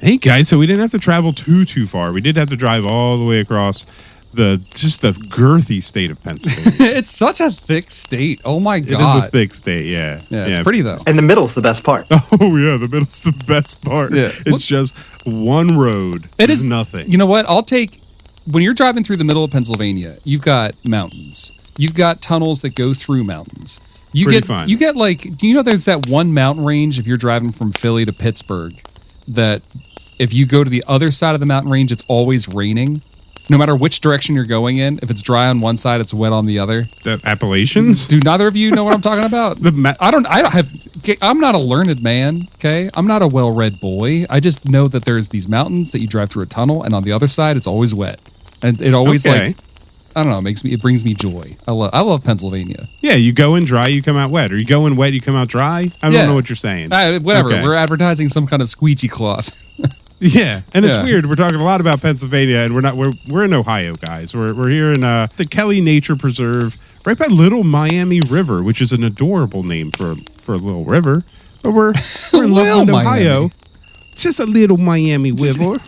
Hey guys, so we didn't have to travel too far. We did have to drive all the way across the girthy state of Pennsylvania. It's such a thick state. Oh my God. It is a thick state, yeah. It's pretty though. And the middle's the best part. Oh yeah, the middle's the best part. Yeah. It's just one road. It is nothing. You know what? When you're driving through the middle of Pennsylvania, you've got mountains. You've got tunnels that go through mountains. You get do you know there's that one mountain range if you're driving from Philly to Pittsburgh that if you go to the other side of the mountain range, it's always raining. No matter which direction you're going in, if it's dry on one side, it's wet on the other. The Appalachians? Do neither of you know what I'm talking about? I'm not a learned man, okay? I'm not a well-read boy. I just know that there's these mountains that you drive through a tunnel, and on the other side, it's always wet. And it always I don't know, it brings me joy. I love Pennsylvania. Yeah, you go in dry, you come out wet. Or you go in wet, you come out dry. I don't know what you're saying. Whatever. Okay. We're advertising some kind of squeegee cloth. Yeah, and it's weird. We're talking a lot about Pennsylvania, and we're in Ohio, guys. We're here in the Kelley Nature Preserve, right by Little Miami River, which is an adorable name for a little river. But we're in Loveland, Ohio. It's just a little Miami river.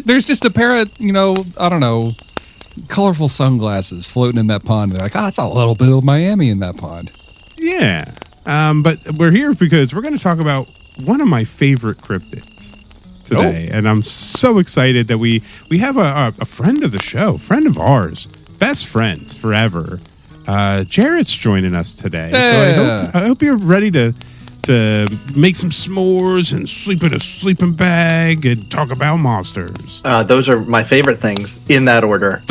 There's just a pair of, I don't know, colorful sunglasses floating in that pond. They're like, it's a little bit of Miami in that pond. Yeah, but we're here because we're going to talk about one of my favorite cryptids today, and I'm so excited that we have a friend of the show, friend of ours, best friends forever. Jarrett's joining us today, so I hope you're ready to make some s'mores and sleep in a sleeping bag and talk about monsters. Those are my favorite things in that order.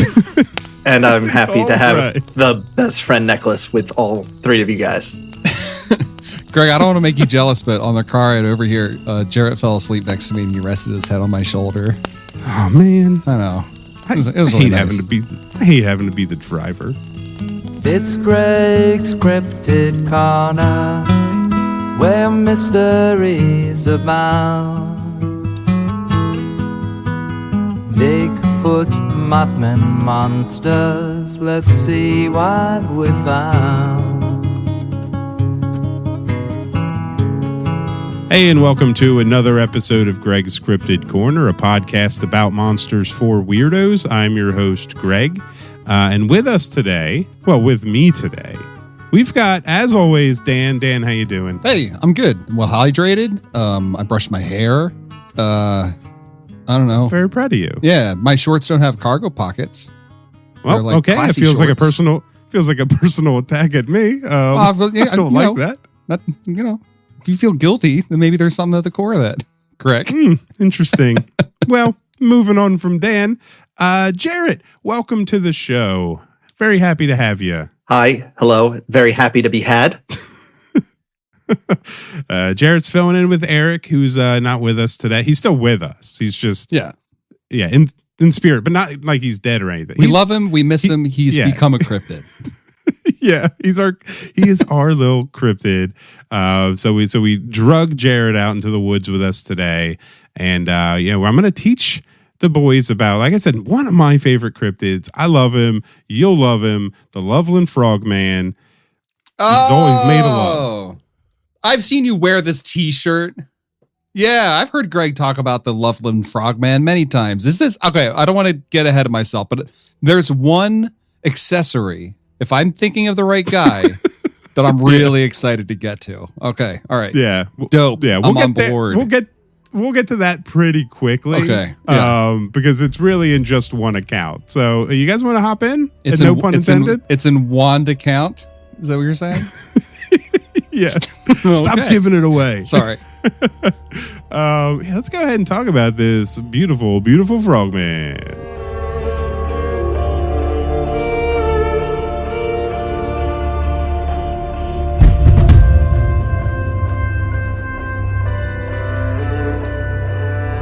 And I'm happy to have the best friend necklace with all three of you guys. Greg, I don't want to make you jealous, but on the car ride over here, Jarrett fell asleep next to me and he rested his head on my shoulder. Oh man, I know. It was really nice. I hate having to be the driver. It's Greg's Cryptid Corner, where mysteries abound. Bigfoot, Mothman, monsters, let's see what we found. Hey, and welcome to another episode of Greg's Cryptid Corner, a podcast about monsters for weirdos. I'm your host, Greg, and with me today, we've got, as always, Dan. Dan, how you doing? Hey, I'm good. Well hydrated. I brushed my hair. I don't know. Very proud of you. Yeah, my shorts don't have cargo pockets. Well, okay. It feels like a personal attack at me. I don't like that. If you feel guilty, then maybe there's something at the core of that. Correct. Interesting. Well, moving on from Dan, Jarrett, welcome to the show. Very happy to have you. Hi. Hello. Very happy to be had. Jarrett's filling in with Eric, who's not with us today. He's still with us. He's just in spirit, but not like he's dead or anything. We love him. We miss him. He's become a cryptid. Yeah, he is our little cryptid. So we drug Jarrett out into the woods with us today, and I'm going to teach the boys about, like I said, one of my favorite cryptids. I love him. You'll love him. The Loveland Frogman. He's always made a love. I've seen you wear this T-shirt. Yeah, I've heard Greg talk about the Loveland Frogman many times. Is this okay? I don't want to get ahead of myself, but there's one accessory, if I'm thinking of the right guy, that I'm really excited to get to. Okay, all right. Yeah, dope. Yeah, I'm on board. We'll get to that pretty quickly. Okay. Yeah. Because it's really in just one account. So you guys want to hop in? No pun intended. It's in one account. Is that what you're saying? Yes. Stop giving it away. Sorry. Let's go ahead and talk about this beautiful, beautiful frogman.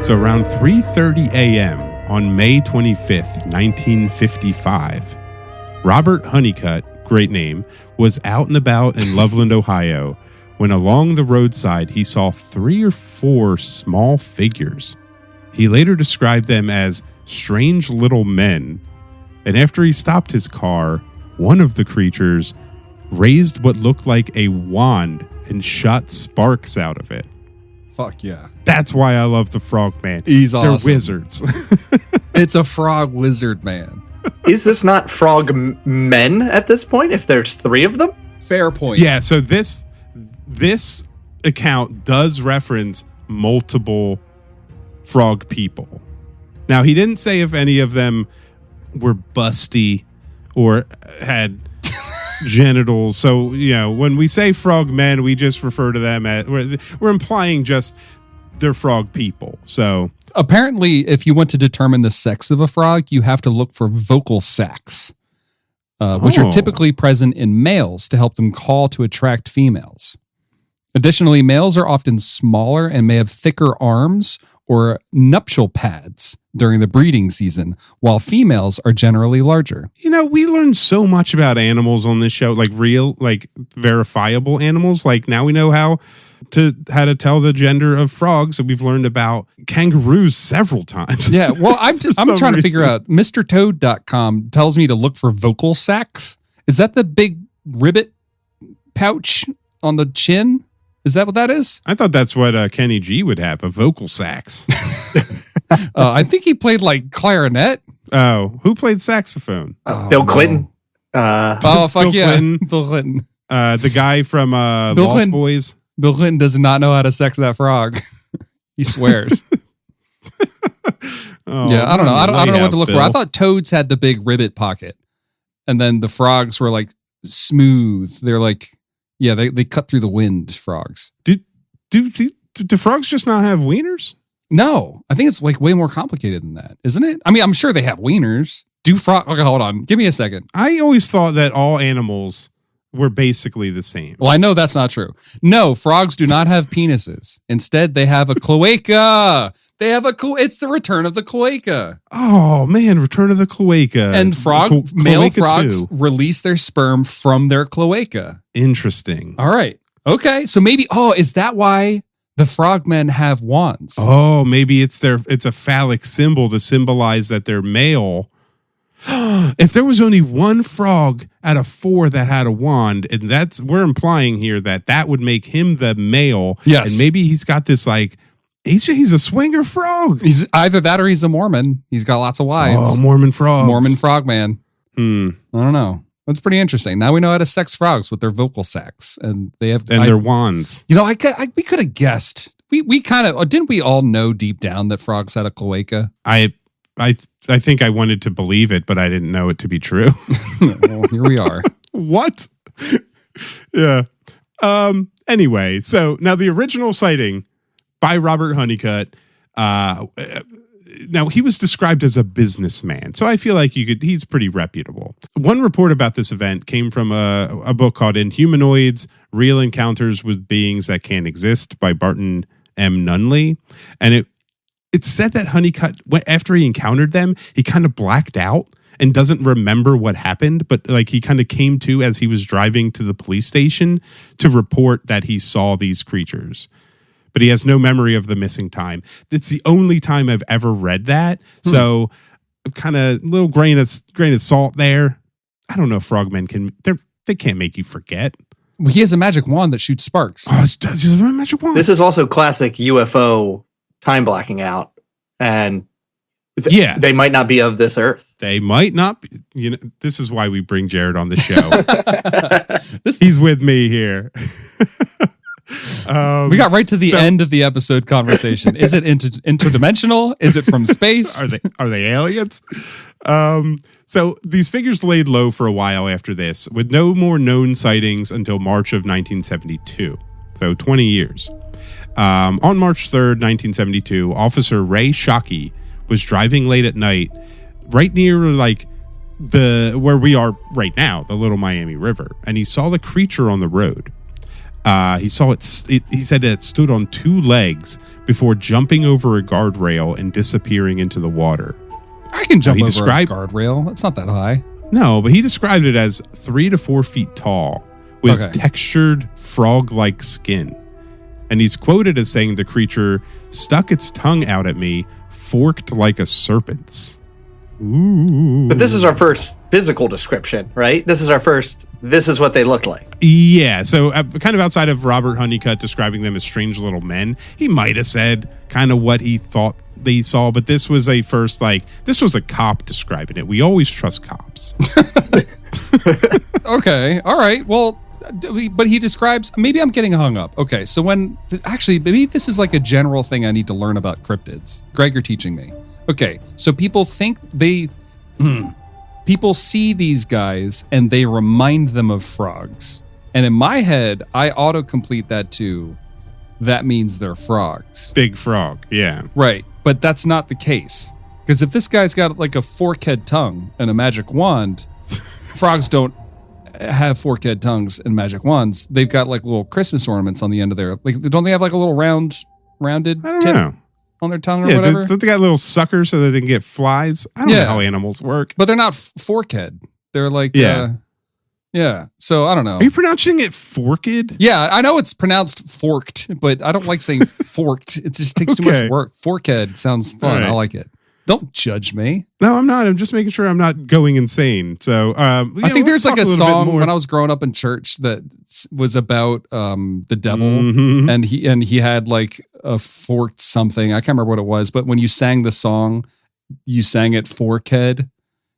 So around 3:30 a.m. on May 25th, 1955, Robert Honeycutt, great name, was out and about in Loveland, Ohio, when along the roadside he saw 3 or 4 small figures. He later described them as strange little men, and after he stopped his car, one of the creatures raised what looked like a wand and shot sparks out of it. Fuck yeah. That's why I love the Frogman. He's awesome. They're wizards. It's a frog wizard, man. Is this not frog men at this point, if there's 3 of them? Fair point. Yeah, so this account does reference multiple frog people. Now, he didn't say if any of them were busty or had genitals. So, when we say frog men, we just refer to them as, we're implying just they're frog people. So apparently, if you want to determine the sex of a frog, you have to look for vocal sacs, which are typically present in males to help them call to attract females. Additionally, males are often smaller and may have thicker arms or nuptial pads during the breeding season, while females are generally larger. We learned so much about animals on this show, like real, like verifiable animals. Like now we know how to tell the gender of frogs, and we've learned about kangaroos several times. Yeah, well, I'm trying to figure out. MrToad.com tells me to look for vocal sacs. Is that the big ribbit pouch on the chin? Is that what that is? I thought that's what Kenny G would have, a vocal sax. I think he played like clarinet. Oh, who played saxophone? Bill Clinton. Fuck Bill yeah. Clinton. Bill Clinton. The guy from Lost Boys. Bill Clinton does not know how to sex that frog. He swears. Yeah, I don't know. I don't know what to look for. I thought toads had the big ribbit pocket. And then the frogs were like smooth. They're like, yeah, they cut through the wind, frogs. Do frogs just not have wieners? No, I think it's like way more complicated than that, isn't it? I mean, I'm sure they have wieners. Okay, hold on. Give me a second. I always thought that all animals were basically the same. Well, I know that's not true. No, frogs do not have penises. Instead, they have a cloaca. It's the return of the cloaca. Oh man, return of the cloaca. And male frogs release their sperm from their cloaca. Interesting. All right. Okay. So maybe, is that why the frogmen have wands? Oh, maybe it's a phallic symbol to symbolize that they're male. If there was only one frog out of 4 that had a wand, and we're implying here that would make him the male. Yes. And maybe he's got this like, he's a swinger frog. He's either that or he's a Mormon. He's got lots of wives. Oh, Mormon frogs. Mormon frogman. I don't know. That's pretty interesting. Now we know how to sex frogs with their vocal sacs, and they have their wands. we could have guessed. We kind of didn't we all know deep down that frogs had a cloaca? I think I wanted to believe it, but I didn't know it to be true. Well, here we are. What? Yeah. Anyway, so now the original sighting by Robert Honeycutt. Now he was described as a businessman, so I feel like he's pretty reputable. One report about this event came from a book called Inhumanoids: Real Encounters with Beings That Can't Exist by Barton M. Nunley. And it said that Honeycutt, after he encountered them, he kind of blacked out and doesn't remember what happened, but like he kind of came to as he was driving to the police station to report that he saw these creatures. But he has no memory of the missing time. It's the only time I've ever read that. So kind of little grain of salt there. I don't know if frogmen they can't make you forget. Well, he has a magic wand that shoots sparks. Oh, it's a magic wand. This is also classic UFO time blacking out. And they might not be of this earth. They might not be. This is why we bring Jarrett on the show. He's with me here. We got right to the end of the episode conversation. Is it interdimensional? Is it from space? Are they aliens? So these figures laid low for a while after this, with no more known sightings until March of 1972. So 20 years. On March 3rd, 1972, Officer Ray Shockey was driving late at night, right near where we are right now, the Little Miami River, and he saw the creature on the road. He saw it. He said it stood on 2 legs before jumping over a guardrail and disappearing into the water. I can jump over a guardrail. That's not that high. No, but he described it as 3 to 4 feet tall with textured frog-like skin. And he's quoted as saying the creature stuck its tongue out at me, forked like a serpent's. Ooh. But this is our first physical description, right? This is our first this is what they look like. Yeah, so kind of outside of Robert Honeycutt describing them as strange little men, he might have said kind of what he thought they saw, but this was a first, this was a cop describing it. We always trust cops. Okay, all right, well, but he describes, maybe I'm getting hung up. Okay, so actually, maybe this is like a general thing I need to learn about cryptids. Greg, you're teaching me. Okay, so people think people see these guys and they remind them of frogs. And in my head, I autocomplete that to, that means they're frogs. Big frog, yeah. Right, but that's not the case. Because if this guy's got like a fork-head tongue and a magic wand, frogs don't have fork-head tongues and magic wands. They've got like little Christmas ornaments on the end of their, like, don't they have like a little rounded tip on their tongue or whatever? Don't they got little suckers so that they can get flies? I don't know how animals work. But they're not fork-head. They're like, so I don't know. Are you pronouncing it forked? Yeah, I know it's pronounced forked, but I don't like saying forked. It just takes too much work. Forkhead sounds fun. Right. I like it. Don't judge me. No, I'm not. I'm just making sure I'm not going insane. So I think there's like a song when I was growing up in church that was about the devil, and he had like a forked something. I can't remember what it was, but when you sang the song, you sang it forkhead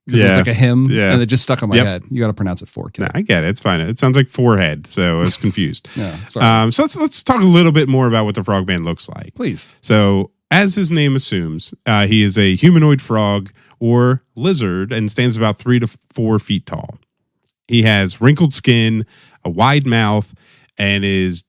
because it was like a hymn, and it just stuck on my head. You got to pronounce it forkhead. No, I get it. It's fine. It sounds like forehead, so I was confused. Sorry. So let's talk a little bit more about what the Frogman looks like. Please. So, as his name assumes, he is a humanoid frog or lizard and stands about 3 to 4 feet tall. He has wrinkled skin, a wide mouth, and is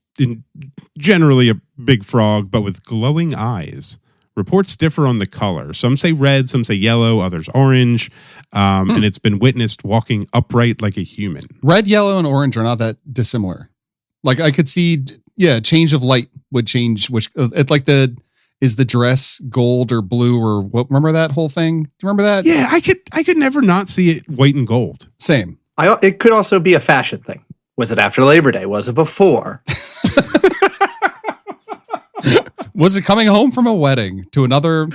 generally a big frog, but with glowing eyes. Reports differ on the color. Some say red, some say yellow, others orange, and it's been witnessed walking upright like a human. Red, yellow, and orange are not that dissimilar. Like I could see, change of light would change. Which it's like is the dress gold or blue or what? Remember that whole thing? Do you remember that? Yeah, I could never not see it white and gold. Same. It could also be a fashion thing. Was it after Labor Day? Was it before? Was it coming home from a wedding to another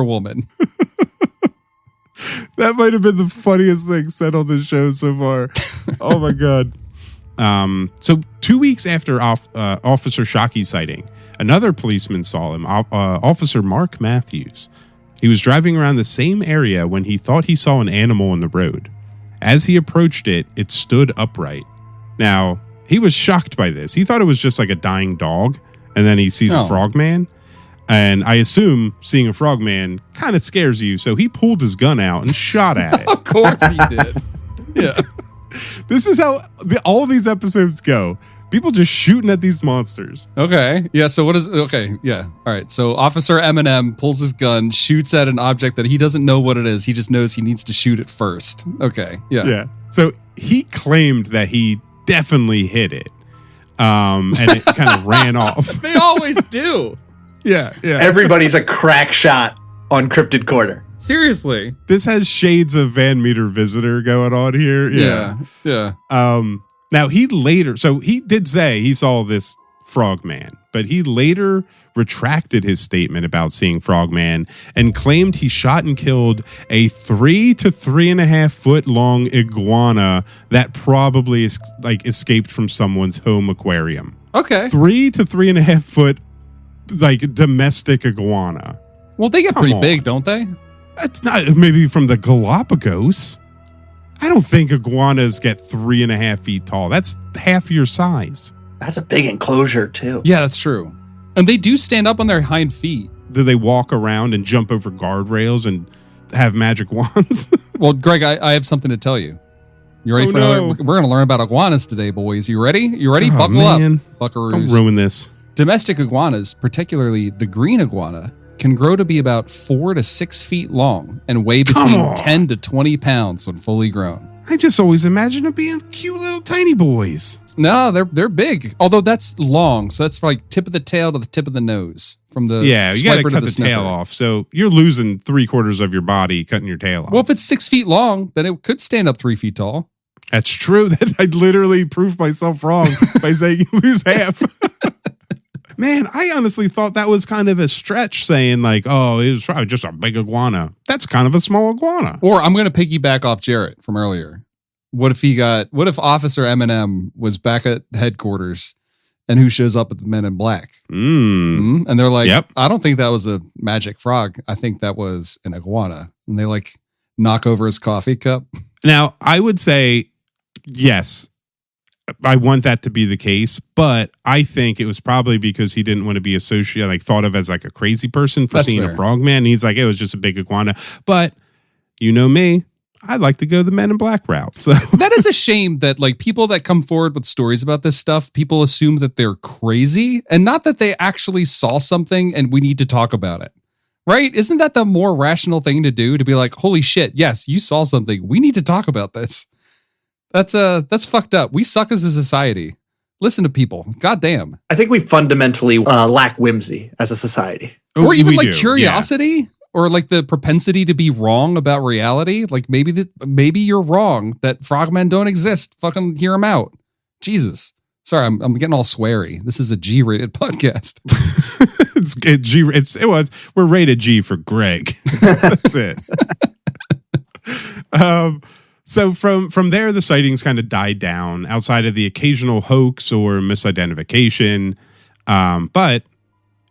woman? That might have been the funniest thing said on the show so far. Oh my God. So 2 weeks after Officer Shockey's sighting, another policeman saw him, Officer Mark Matthews. He was driving around the same area when he thought he saw an animal in the road. As he approached it, it stood upright. Now, he was shocked by this. He thought it was just like a dying dog, and then he sees a frogman. And I assume seeing a frogman kind of scares you, so he pulled his gun out and shot at it. Of course he did. Yeah. This is how all of these episodes go. People just shooting at these monsters. Okay. Yeah. So yeah. All right. So Officer Eminem pulls his gun, shoots at an object that he doesn't know what it is. He just knows he needs to shoot it first. Okay. Yeah. Yeah. So he claimed that he definitely hit it. And it kind of ran off. They always do. Yeah. Yeah. Everybody's a crack shot on Cryptid Corner. Seriously. This has shades of Van Meter Visitor going on here. Yeah. Now he did say he saw this frogman, but he later retracted his statement about seeing frogman and claimed he shot and killed a 3 to 3.5 foot long iguana that probably escaped from someone's home aquarium. Okay. 3 to 3.5 foot domestic iguana. Well, they get pretty big, don't they? That's not maybe from the Galapagos. I don't think iguanas get 3.5 feet tall. That's half your size. That's a big enclosure, too. Yeah, that's true. And they do stand up on their hind feet. Do they walk around and jump over guardrails and have magic wands? Well, Greg, I have something to tell you. You ready for another? We're going to learn about iguanas today, boys. You ready? Buckle up, buckaroos. Don't ruin this. Domestic iguanas, particularly the green iguana, can grow to be about 4 to 6 feet long and weigh between 10 to 20 pounds when fully grown. I just always imagine them being cute little tiny boys. No, they're big. Although that's long, so that's like tip of the tail to the tip of the nose. From the you got to cut the sniffer. tail off. So you're losing 3/4 of your body cutting your tail off. Well, if it's 6 feet long, then it could stand up 3 feet tall. That's true. I literally proved myself wrong by saying you lose half. Man, I honestly thought that was kind of a stretch saying it was probably just a big iguana. That's kind of a small iguana. Or I'm going to piggyback off Jarrett from earlier. What if Officer Eminem was back at headquarters and who shows up at the Men in Black? And they're like, Yep. I don't think that was a magic frog. I think that was an iguana. And they like knock over his coffee cup. Now, I would say, yes, I want that to be the case, but I think it was probably because he didn't want to be associated, like thought of as like a crazy person for seeing a frogman. He's like, it was just a big iguana. But you know me, I'd like to go the Men in Black route. So that is a shame that like people that come forward with stories about this stuff, people assume that they're crazy and not that they actually saw something and we need to talk about it. Right? Isn't that the more rational thing to do? To be like, holy shit, yes, you saw something. We need to talk about this. That's fucked up. We suck as a society. Listen to people. God damn. I think we fundamentally lack whimsy as a society. Or even like curiosity or like the propensity to be wrong about reality. Like maybe you're wrong that frogmen don't exist. Fucking hear them out. Jesus. Sorry, I'm getting all sweary. This is a G-rated podcast. We're rated G for Greg. That's it. So from there, the sightings kind of died down outside of the occasional hoax or misidentification. But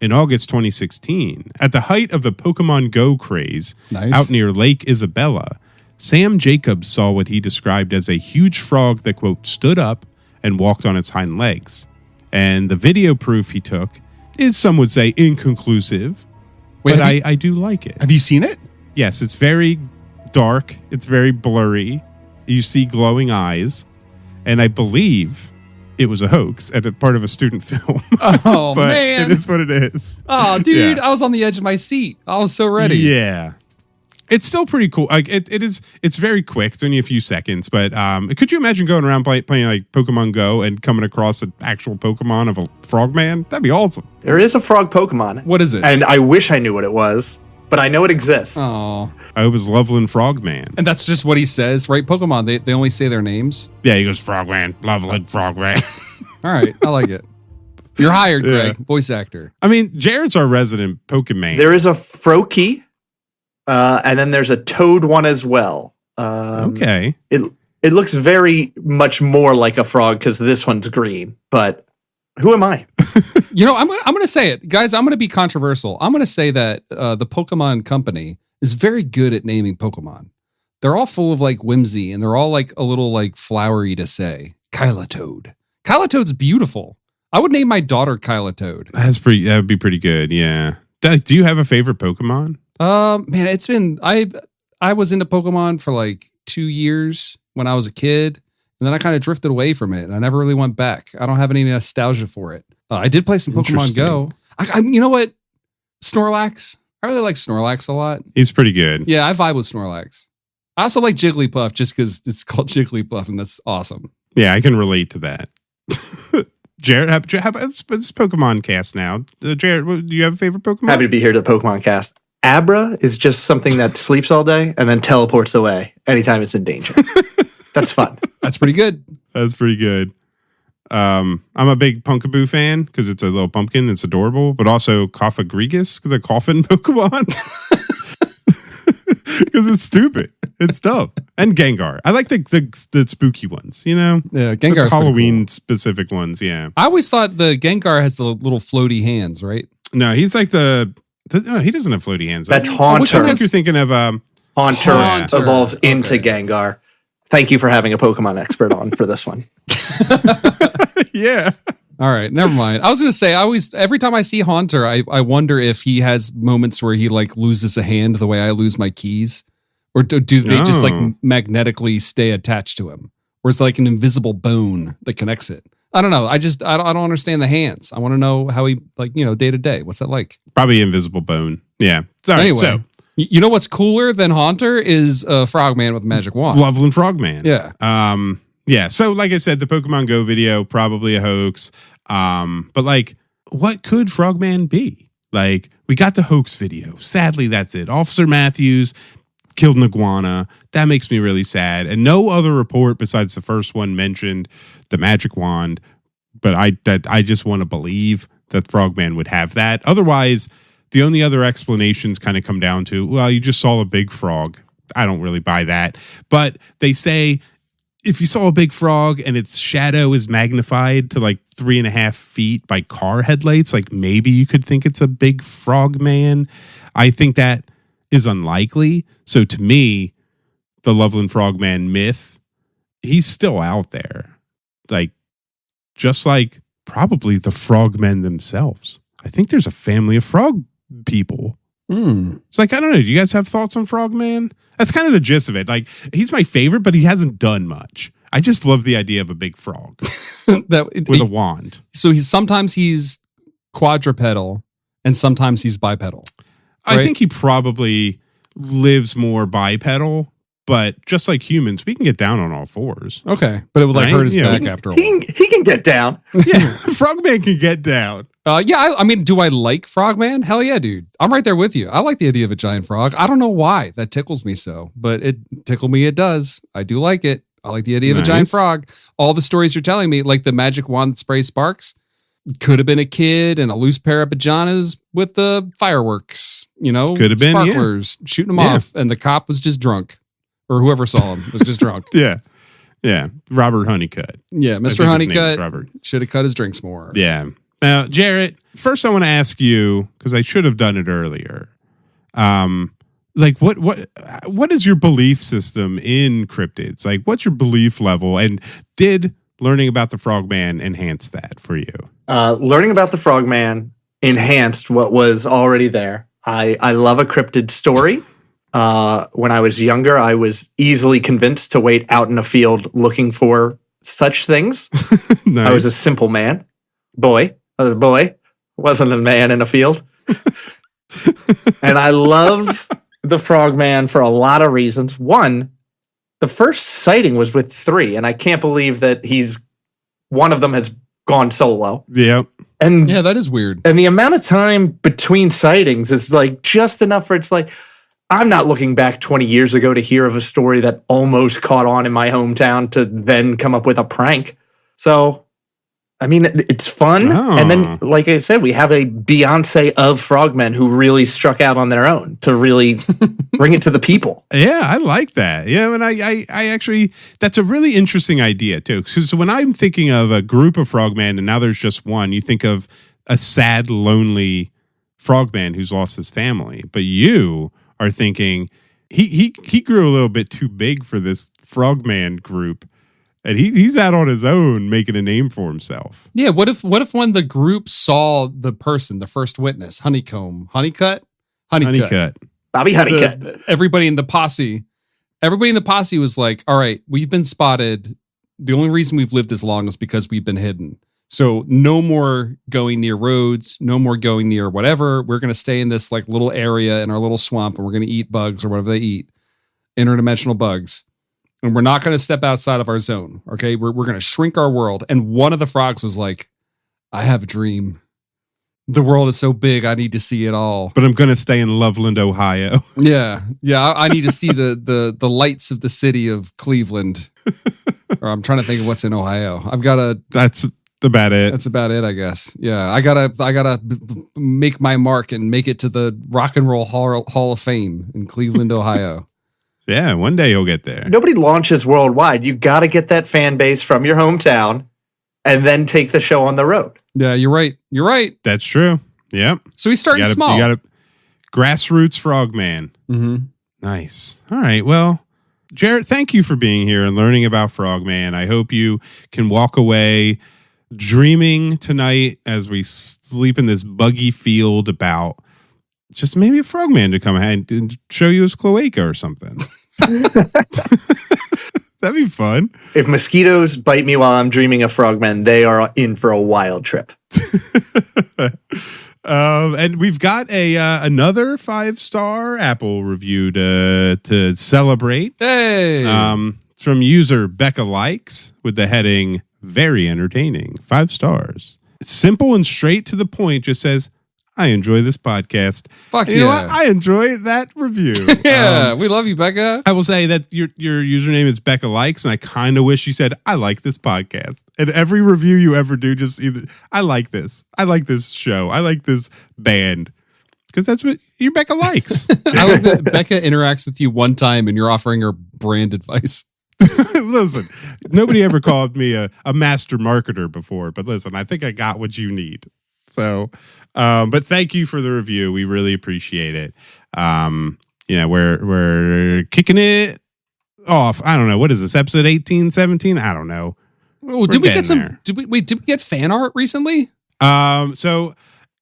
in August 2016, at the height of the Pokemon Go craze out near Lake Isabella, Sam Jacobs saw what he described as a huge frog that, quote, stood up and walked on its hind legs. And the video proof he took is, some would say, inconclusive. But I do like it. Have you seen it? Yes, it's very dark. It's very blurry. You see glowing eyes. And I believe it was a hoax and a part of a student film. Oh, but man. It is what it is. Oh, dude, I was on the edge of my seat. I was so ready. Yeah. It's still pretty cool. Like it's very quick. It's only a few seconds. But could you imagine going around playing like Pokemon Go and coming across an actual Pokemon of a frogman? That'd be awesome. There is a frog Pokemon. What is it? And I wish I knew what it was, but I know it exists. Oh. I hope it's Loveland Frogman. And that's just what he says, right? Pokemon, they only say their names. Yeah, he goes Frogman, Loveland Frogman. All right, I like it. You're hired, Greg, voice actor. I mean, Jarrett's our resident Pokemon. There is a Froakie, and then there's a Toad one as well. Okay. It looks very much more like a frog because this one's green, but who am I? You know, I'm going to say it. Guys, I'm going to be controversial. I'm going to say that the Pokemon company is very good at naming Pokemon. They're all full of like whimsy and they're all like a little like flowery to say. Kylotoad. Kylotoad's beautiful. I would name my daughter Kylotoad. That would be pretty good. Yeah. Do you have a favorite Pokemon? Man, it's been, I was into Pokemon for like 2 years when I was a kid. And then I kind of drifted away from it. And I never really went back. I don't have any nostalgia for it. I did play some Pokemon Go. You know what? Snorlax. I really like Snorlax a lot. He's pretty good. Yeah, I vibe with Snorlax. I also like Jigglypuff just because it's called Jigglypuff and that's awesome. Yeah, I can relate to that. Jarrett, it's Pokemon cast now. Jarrett, do you have a favorite Pokemon? Happy to be here to the Pokemon cast. Abra is just something that sleeps all day and then teleports away anytime it's in danger. That's fun. That's pretty good. That's pretty good. I'm a big Pumpkaboo fan because it's a little pumpkin. It's adorable, but also Coffagrigus, the coffin Pokemon. Because it's stupid. It's dumb. And Gengar. I like the spooky ones, you know? Yeah, Gengar's Halloween cool. Specific ones, yeah. I always thought the Gengar has the little floaty hands, right? No, he's like no, he doesn't have floaty hands. That's Haunter. I think you're thinking of Haunter evolves into Gengar. Thank you for having a Pokemon expert on for this one. Yeah. All right, never mind. I was going to say, every time I see Haunter, I wonder if he has moments where he like loses a hand the way I lose my keys, or do they just like magnetically stay attached to him, or it's like an invisible bone that connects it. I don't know. I don't understand the hands. I want to know how he like day to day. What's that like? Probably invisible bone. Yeah. Sorry. Anyway, so you know what's cooler than Haunter is a frogman with a magic wand. Loveland Frogman. Yeah. Yeah, so like I said, the Pokemon Go video, probably a hoax. But like, what could Frogman be? Like, we got the hoax video. Sadly, that's it. Officer Matthews killed an iguana. That makes me really sad. And no other report besides the first one mentioned the magic wand. But I just want to believe that Frogman would have that. Otherwise, the only other explanations kind of come down to, well, you just saw a big frog. I don't really buy that. But they say if you saw a big frog and its shadow is magnified to like 3.5 feet by car headlights, like maybe you could think it's a big frog man. I think that is unlikely. So to me, the Loveland Frogman myth, he's still out there. Like, just like probably the frogmen themselves. I think there's a family of frog people. It's like, I don't know. Do you guys have thoughts on Frogman? That's kind of the gist of it. Like, he's my favorite, but he hasn't done much. I just love the idea of a big frog with a wand. So sometimes he's quadrupedal and sometimes he's bipedal. Right? I think he probably lives more bipedal, but just like humans, we can get down on all fours. Okay, but it would hurt his back after a while. He can get down. Yeah, Frogman can get down. I mean, do I like Frogman? Hell yeah, dude. I'm right there with you. I like the idea of a giant frog. I don't know why that tickles me so, but it tickled me. It does. I do like it. I like the idea of a giant frog. All the stories you're telling me, like the magic wand that sprays sparks, could have been a kid in a loose pair of pajamas with the fireworks, could have been sparklers shooting them off, and the cop was just drunk, or whoever saw him was just drunk. Yeah. Robert Honeycutt. Yeah, Mr. Honeycutt should have cut his drinks more. Yeah. Now, Jarrett, first I want to ask you, because I should have done it earlier. Like, what is your belief system in cryptids? Like, what's your belief level? And did learning about the Frogman enhance that for you? Learning about the Frogman enhanced what was already there. I love a cryptid story. When I was younger, I was easily convinced to wait out in a field looking for such things. Nice. I was a simple man. I was a boy. Wasn't a man in a field. And I love the Frogman for a lot of reasons. One, the first sighting was with 3, and I can't believe that one of them has gone solo. Yeah. And yeah, that is weird. And the amount of time between sightings is like just enough for it's like, I'm not looking back 20 years ago to hear of a story that almost caught on in my hometown to then come up with a prank. So, I mean, it's fun. Oh. And then, like I said, we have a Beyonce of frogmen who really struck out on their own to really bring it to the people. Yeah, I like that. Yeah, and I actually, that's a really interesting idea, too. Because when I'm thinking of a group of frogmen and now there's just one, you think of a sad, lonely frogman who's lost his family. But you are thinking he grew a little bit too big for this frogman group. And he's out on his own making a name for himself. Yeah, what if when the group saw the person, the first witness, Honeycutt? Bobby Honeycutt. Everybody in the posse was like, all right, we've been spotted. The only reason we've lived this long is because we've been hidden. So no more going near roads, no more going near whatever. We're going to stay in this like little area in our little swamp and we're going to eat bugs or whatever they eat, interdimensional bugs. And we're not going to step outside of our zone. Okay. We're going to shrink our world. And one of the frogs was like, I have a dream. The world is so big. I need to see it all. But I'm going to stay in Loveland, Ohio. Yeah. I need to see the lights of the city of Cleveland. Or I'm trying to think of what's in Ohio. That's about it. That's about it, I guess. Yeah. I gotta make my mark and make it to the Rock and Roll Hall of Fame in Cleveland, Ohio. Yeah, one day you'll get there. Nobody launches worldwide. You got to get that fan base from your hometown and then take the show on the road. Yeah, you're right. That's true. Yep. So he's starting small. You got a grassroots frogman. Mm-hmm. Nice. All right. Well, Jarrett, thank you for being here and learning about Frogman. I hope you can walk away dreaming tonight as we sleep in this buggy field about just maybe a frogman to come ahead and show you his cloaca or something. That'd be fun. If mosquitoes bite me while I'm dreaming of frogmen, they are in for a wild trip. And we've got another 5-star Apple review to celebrate. Hey! It's from user Becca Likes with the heading, very entertaining, 5 stars. Simple and straight to the point, just says, I enjoy this podcast. Fuck yeah. You know what? I enjoy that review. Yeah, we love you, Becca. I will say that your username is Becca Likes, and I kind of wish you said, I like this podcast. And every review you ever do, just either, I like this show. I like this band. Because that's what your Becca likes. I like that Becca interacts with you one time and you're offering her brand advice. Listen, nobody ever called me a master marketer before, but listen, I think I got what you need. So, but thank you for the review. We really appreciate it. We're kicking it off. I don't know. What is this? Episode 18, 17? I don't know. Well, did we get fan art recently? So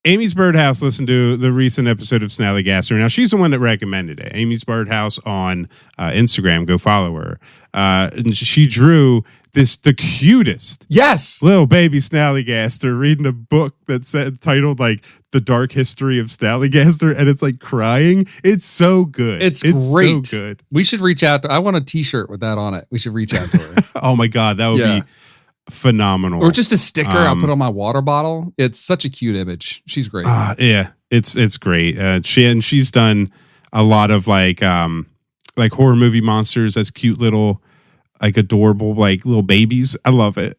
Amy's Birdhouse listened to the recent episode of Snallygaster. Now, she's the one that recommended it. Amy's Birdhouse on Instagram. Go follow her. And she drew the cutest little baby Snallygaster reading a book that's titled like The Dark History of Snallygaster, and it's like crying. It's so good. It's great. So good. We should reach out. I want a t-shirt with that on it. We should reach out to her. Oh my God. That would be phenomenal. Or just a sticker I'll put on my water bottle. It's such a cute image. She's great. Yeah, it's great. She's done a lot of like horror movie monsters as cute little, like adorable, like little babies. I love it.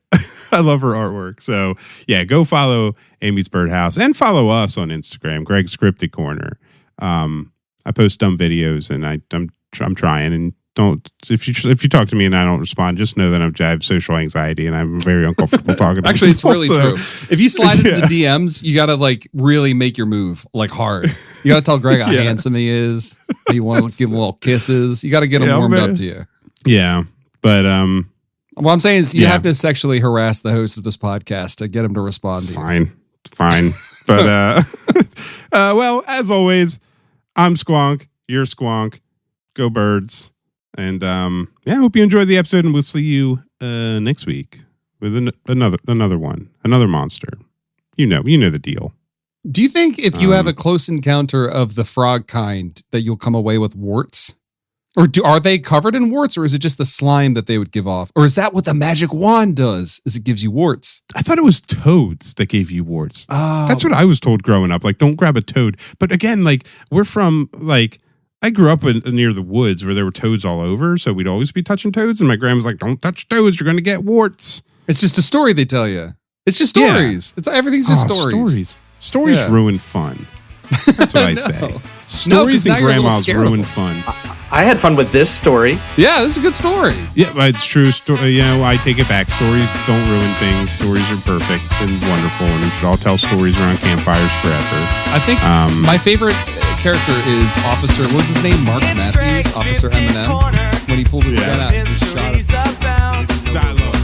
I love her artwork. So yeah, go follow Amy's Birdhouse and follow us on Instagram, Greg's Cryptid Corner. I post dumb videos and I'm trying, and don't, if you talk to me and I don't respond, just know that I have social anxiety and I'm very uncomfortable talking to Actually, people. It's really true. If you slide into the DMs, you got to like really make your move like hard. You got to tell Greg how handsome he is. You want to give him little kisses. You got to get him warmed up to you. Yeah. But what I'm saying is you have to sexually harass the host of this podcast to get him to respond to you. Fine. But well, as always, I'm Squonk. You're Squonk. Go Birds. And I hope you enjoyed the episode, and we'll see you next week with another one, another monster. You know the deal. Do you think if you have a close encounter of the frog kind that you'll come away with warts? Or are they covered in warts, or is it just the slime that they would give off? Or is that what the magic wand does, is it gives you warts? I thought it was toads that gave you warts. Oh. That's what I was told growing up. Like, don't grab a toad. But again, like, we're from, like, I grew up near the woods where there were toads all over, so we'd always be touching toads, and my grandma's like, don't touch toads, you're going to get warts. It's just a story they tell you. It's just stories. Yeah. Everything's just stories. Stories ruin fun. That's what I say. Stories and grandmas ruin fun. I had fun with this story. Yeah, this is a good story. Yeah, it's true. I take it back. Stories don't ruin things. Stories are perfect and wonderful, and we should all tell stories around campfires forever. I think my favorite character is Officer, what's his name? Mark Matthews, Officer Eminem, when he pulled his gun out and shot it.